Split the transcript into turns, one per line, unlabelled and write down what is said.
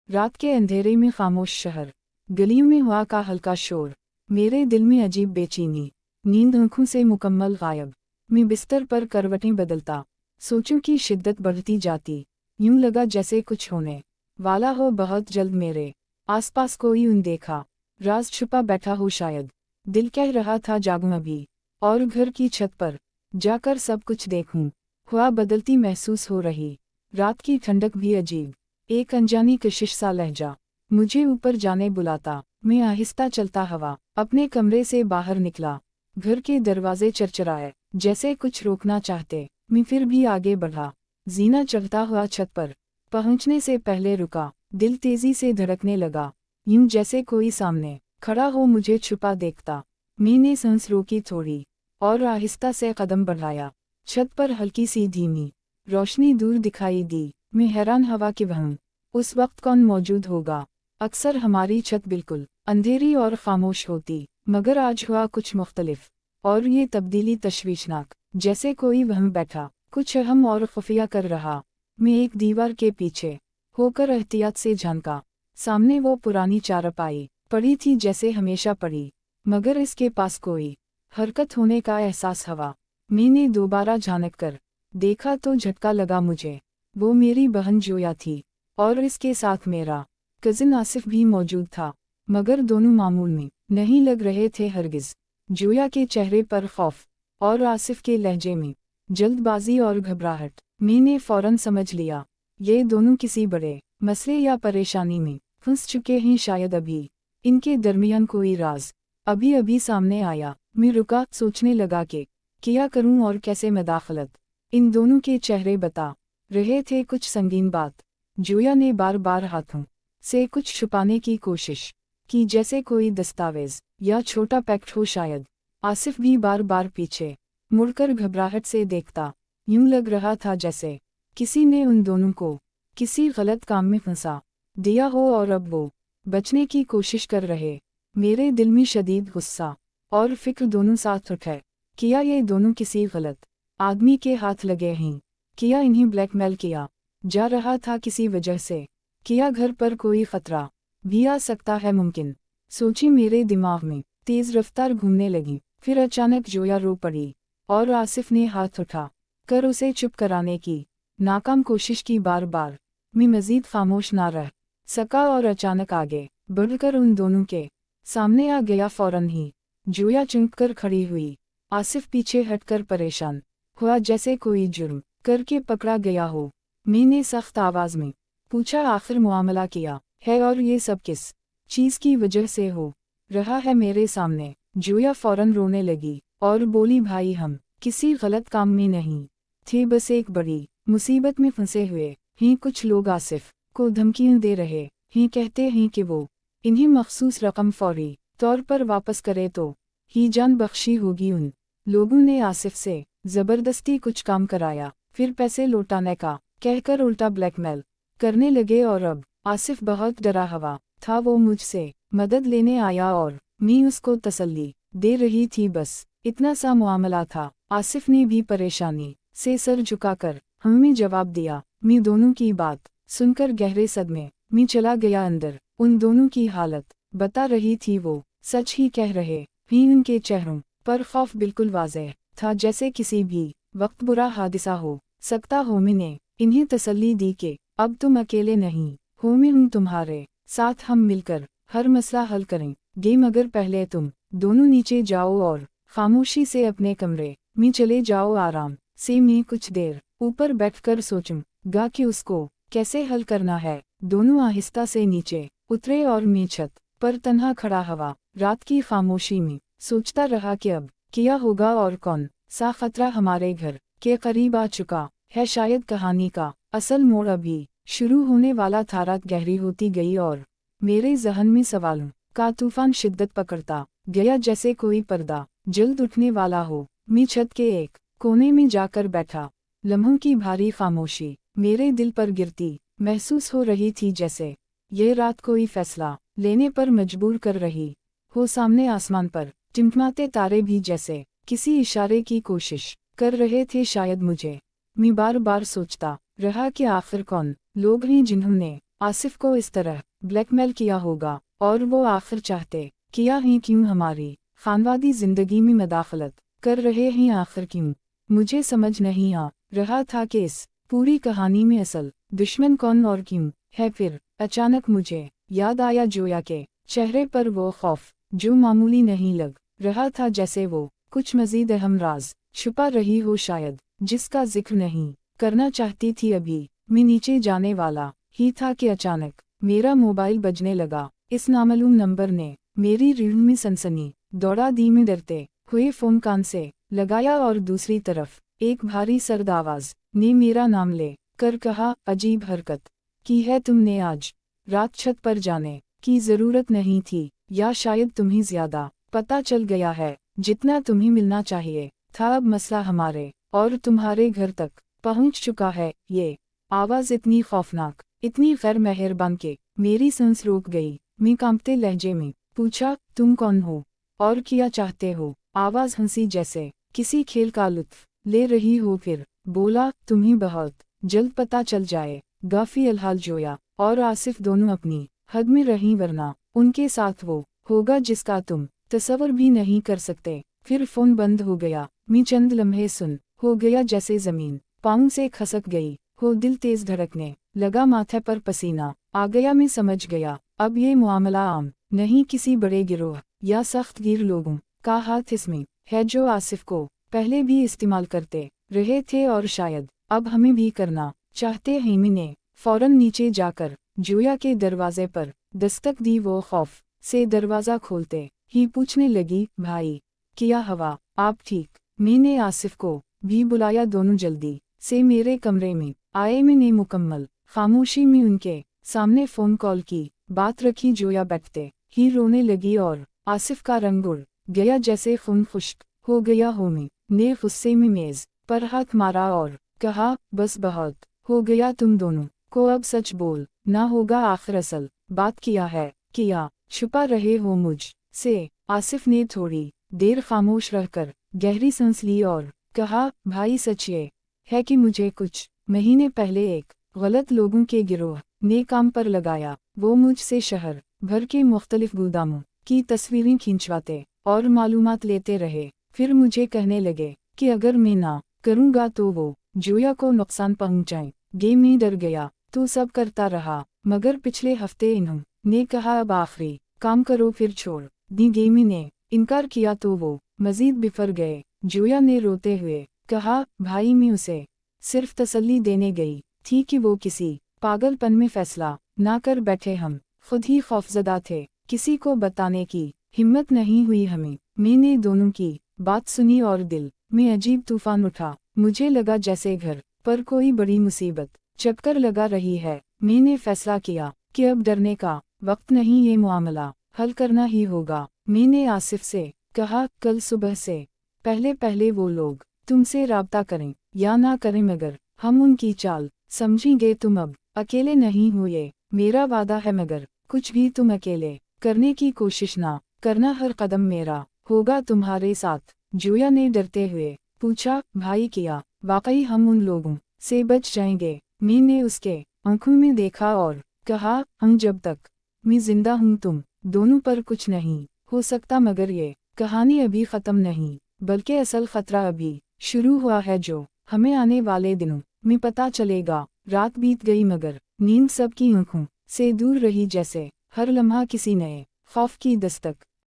रात के अंधेरे में खामोश शहर, गलियों में हवा का हल्का शोर, मेरे दिल में अजीब बेचैनी, नींद आँखों से मुकम्मल गायब। मैं बिस्तर पर करवटें बदलता, सोचों की शिद्दत बढ़ती जाती, यूं लगा जैसे कुछ होने वाला हो बहुत जल्द मेरे आसपास। कोई अनदेखा राज छुपा बैठा हो शायद। दिल कह रहा था जागूं अभी, और घर की छत पर जाकर सब कुछ देखूं। हवा बदलती महसूस हो रही, रात की ठंडक भी अजीब, एक अनजानी कशिश सा लहजा मुझे ऊपर जाने बुलाता। मैं आहिस्ता चलता हवा अपने कमरे से बाहर निकला। घर के दरवाजे चरचराए, जैसे कुछ रोकना चाहते। मैं फिर भी आगे बढ़ा, जीना चढ़ता हुआ छत पर पहुंचने से पहले रुका। दिल तेजी से धड़कने लगा, यूं जैसे कोई सामने खड़ा हो मुझे छुपा देखता। मैंने सांस रोकी थोड़ी, और आहिस्ता से कदम बढ़ाया। छत पर हल्की सी धीमी रोशनी दूर दिखाई दी। मैं हैरान हवा कि वहाँ उस वक्त कौन मौजूद होगा। अक्सर हमारी छत बिल्कुल अंधेरी और खामोश होती, मगर आज हुआ कुछ मुख्तलिफ, और ये तब्दीली तशवीशनाक, जैसे कोई वहाँ बैठा कुछ अहम और खुफिया कर रहा। मैं एक दीवार के पीछे होकर एहतियात से झांका। सामने वो पुरानी चारपाई पड़ी थी जैसे हमेशा पड़ी, मगर इसके पास कोई हरकत होने का एहसास हुआ। मैंने दोबारा झांक कर देखा तो झटका लगा मुझे। वो मेरी बहन जोया थी, और इसके साथ मेरा कजिन आसिफ भी मौजूद था, मगर दोनों मामूल में नहीं लग रहे थे हरगिज। जोया के चेहरे पर खौफ, और आसिफ के लहजे में जल्दबाजी और घबराहट। मैंने फौरन समझ लिया, ये दोनों किसी बड़े मसले या परेशानी में फंस चुके हैं शायद। अभी इनके दरमियान कोई राज अभी अभी सामने आया। मैं रुका, सोचने लगा कि क्या करूं और कैसे मदाखलत। इन दोनों के चेहरे बता रहे थे कुछ संगीन बात। जोया ने बार बार हाथों से कुछ छुपाने की कोशिश की, जैसे कोई दस्तावेज या छोटा पैक्ट हो शायद। आसिफ भी बार बार पीछे मुड़कर घबराहट से देखता, यूं लग रहा था जैसे किसी ने उन दोनों को किसी गलत काम में फंसा दिया हो, और अब वो बचने की कोशिश कर रहे। मेरे दिल में शदीद गुस्सा और फिक्र दोनों साथ उठे। क्या ये दोनों किसी गलत आदमी के हाथ लगे हैं? क्या इन्हें ब्लैकमेल किया जा रहा था किसी वजह से? क्या घर पर कोई खतरा भी आ सकता है मुमकिन? सोची मेरे दिमाग में तेज रफ्तार घूमने लगी। फिर अचानक जोया रो पड़ी, और आसिफ ने हाथ उठा कर उसे चुप कराने की नाकाम कोशिश की। बार बार मैं मजीद खामोश ना रह सका, और अचानक आगे बढ़कर उन दोनों के सामने आ गया। फौरन ही जोया चौंक कर खड़ी हुई। आसिफ पीछे हटकर परेशान हुआ, जैसे कोई जुर्म करके पकड़ा गया हो। मैंने सख्त आवाज में पूछा, आखिर मामला क्या है, और ये सब किस चीज की वजह से हो रहा है मेरे सामने? जोया फौरन रोने लगी और बोली, भाई हम किसी गलत काम में नहीं थे, बस एक बड़ी मुसीबत में फंसे हुए हैं। कुछ लोग आसिफ को धमकियां दे रहे हैं, कहते हैं कि वो इन्हें मखसूस रकम फौरी तौर पर वापस करे तो ही जान बख्शी होगी। उन लोगों ने आसिफ से जबरदस्ती कुछ काम कराया, फिर पैसे लौटाने का कहकर उल्टा ब्लैकमेल करने लगे, और अब आसिफ बहुत डरा हुआ था। वो मुझसे मदद लेने आया और मैं उसको तसल्ली दे रही थी, बस इतना सा मामला था। आसिफ ने भी परेशानी से सर झुकाकर हमें जवाब दिया। मैं दोनों की बात सुनकर गहरे सदमे में चला गया अंदर। उन दोनों की हालत बता रही थी, वो सच ही कह रहे हैं। उनके चेहरों पर खौफ बिल्कुल वाज़ेह था, जैसे किसी भी वक्त बुरा हादसा हो सकता हो। मैंने इन्हें तसल्ली दी कि अब तुम अकेले नहीं हो, मैं हूं तुम्हारे साथ, हम मिलकर हर मसला हल करेंगे। मगर पहले तुम दोनों नीचे जाओ और खामोशी से अपने कमरे में चले जाओ। आराम से मैं कुछ देर ऊपर बैठकर सोचूंगा कि उसको कैसे हल करना है। दोनों आहिस्ता से नीचे उतरे, और मैं छत पर तन्हा खड़ा हुआ रात की खामोशी में सोचता रहा कि अब क्या होगा, और कौन सा खतरा हमारे घर के करीब आ चुका है। शायद कहानी का असल मोड़ अभी शुरू होने वाला था। रात गहरी होती गई, और मेरे जहन में सवालों का तूफान शिद्दत पकड़ता गया, जैसे कोई पर्दा जल्द उठने वाला हो। मैं छत के एक कोने में जाकर बैठा। लम्हों की भारी खामोशी मेरे दिल पर गिरती महसूस हो रही थी, जैसे ये रात कोई फैसला लेने पर मजबूर कर रही हो। सामने आसमान पर टिमटिमाते तारे भी जैसे किसी इशारे की कोशिश कर रहे थे शायद मुझे। मैं बार बार सोचता रहा कि आखिर कौन लोग हैं जिन्होंने आसिफ को इस तरह ब्लैकमेल किया होगा, और वो आखिर चाहते किया ही क्यों, हमारी खानवादी जिंदगी में मदाखलत कर रहे हैं आखिर क्यों। मुझे समझ नहीं आ रहा था कि इस पूरी कहानी में असल दुश्मन कौन और क्यों है। फिर अचानक मुझे याद आया जोया के चेहरे पर वो खौफ, जो मामूली नहीं लग रहा था, जैसे वो कुछ मजीद अहम राज छुपा रही हो शायद, जिसका जिक्र नहीं करना चाहती थी अभी। मैं नीचे जाने वाला ही था कि अचानक मेरा मोबाइल बजने लगा। इस नामालूम नंबर ने मेरी रीढ़ में सनसनी दौड़ा दी। मैं डरते हुए फोन कान से लगाया और दूसरी तरफ एक भारी सर्द आवाज ने मेरा नाम ले कर कहा, अजीब हरकत की है तुमने आज रात, छत पर जाने की जरूरत नहीं थी, या शायद तुम्हें ज्यादा पता चल गया है जितना तुम्हें मिलना चाहिए था। अब मसला हमारे और तुम्हारे घर तक पहुंच चुका है। ये आवाज इतनी खौफनाक, इतनी गैर मेहरबान के मेरी सांस रुक गई। मैं कांपते लहजे में पूछा, तुम कौन हो और क्या चाहते हो। आवाज हंसी, जैसे किसी खेल का लुत्फ ले रही हो। फिर बोला, तुम्हें बहुत जल्द पता चल जाएगा। फिलहाल जोया और आसिफ दोनों अपनी हद में रहीं, वरना उनके साथ वो होगा जिसका तुम तसव्वुर भी नहीं कर सकते। फिर फोन बंद हो गया। मैं चंद लम्हे सुन हो गया, जैसे जमीन पाँव से खसक गई हो। दिल तेज धड़कने लगा, माथे पर पसीना आ गया। मैं समझ गया अब ये मामला आम नहीं, किसी बड़े गिरोह या सख्त गिर लोगों का हाथ इसमें है, जो आसिफ को पहले भी इस्तेमाल करते रहे थे और शायद अब हमें भी करना चाहते हैं। मैंने फौरन नीचे जाकर जोया के दरवाजे पर दस्तक दी। वो खौफ से दरवाज़ा खोलते ही पूछने लगी, भाई क्या हवा, आप ठीक। मैंने आसिफ को भी बुलाया। दोनों जल्दी से मेरे कमरे में आए। मैंने मुकम्मल खामोशी में उनके सामने फ़ोन कॉल की बात रखी। जोया बैठते ही रोने लगी और आसिफ का रंग उड़ गया, जैसे खून खुश्क हो गया हो। मैं ने गुस्से में मेज़ पर हाथ मारा और कहा, बस बहुत हो गया, तुम दोनों को अब सच बोल ना होगा। आखिर असल बात किया है, किया छुपा रहे हो मुझ से। आसिफ ने थोड़ी देर खामोश रहकर गहरी सांस ली और कहा, भाई सच ये है कि मुझे कुछ महीने पहले एक गलत लोगों के गिरोह ने काम पर लगाया। वो मुझसे शहर भर के मुख्तलिफ गोदामों की तस्वीरें खींचवाते और मालूमात लेते रहे। फिर मुझे कहने लगे कि अगर मैं ना करूँगा तो वो जोया को नुकसान पहुँचाएंगे। मैं डर गया तो सब करता रहा, मगर पिछले हफ्ते इन्होंने कहा, अब आखिरी काम करो। फिर छोड़ दी गेमी ने इनकार किया तो वो मजीद बिफर गए। जोया ने रोते हुए कहा, भाई मैं उसे सिर्फ तसल्ली देने गई थी कि वो किसी पागलपन में फैसला ना कर बैठे। हम खुद ही खौफजदा थे, किसी को बताने की हिम्मत नहीं हुई हमें। मैंने दोनों की बात सुनी और दिल में अजीब तूफान उठा। मुझे लगा जैसे घर पर कोई बड़ी मुसीबत चक्कर लगा रही है। मैंने फैसला किया कि अब डरने का वक्त नहीं, ये मामला हल करना ही होगा। मैंने आसिफ से कहा, कल सुबह से पहले पहले वो लोग तुमसे राब्ता करें या ना करें, मगर हम उनकी चाल समझेंगे। तुम अब अकेले नहीं हो, ये मेरा वादा है। मगर कुछ भी तुम अकेले करने की कोशिश ना करना, हर कदम मेरा होगा तुम्हारे साथ। जोया ने डरते हुए पूछा, भाई क्या वाकई हम उन लोगों से बच जाएंगे। मैंने उसके आंखों में देखा और कहा, हम जब तक मैं जिंदा हूँ तुम दोनों पर कुछ नहीं हो सकता। मगर ये कहानी अभी ख़त्म नहीं, बल्कि असल ख़तरा अभी शुरू हुआ है, जो हमें आने वाले दिनों में पता चलेगा। रात बीत गई मगर नींद सबकी आंखों से दूर रही, जैसे हर लम्हा किसी नए खौफ की दस्तक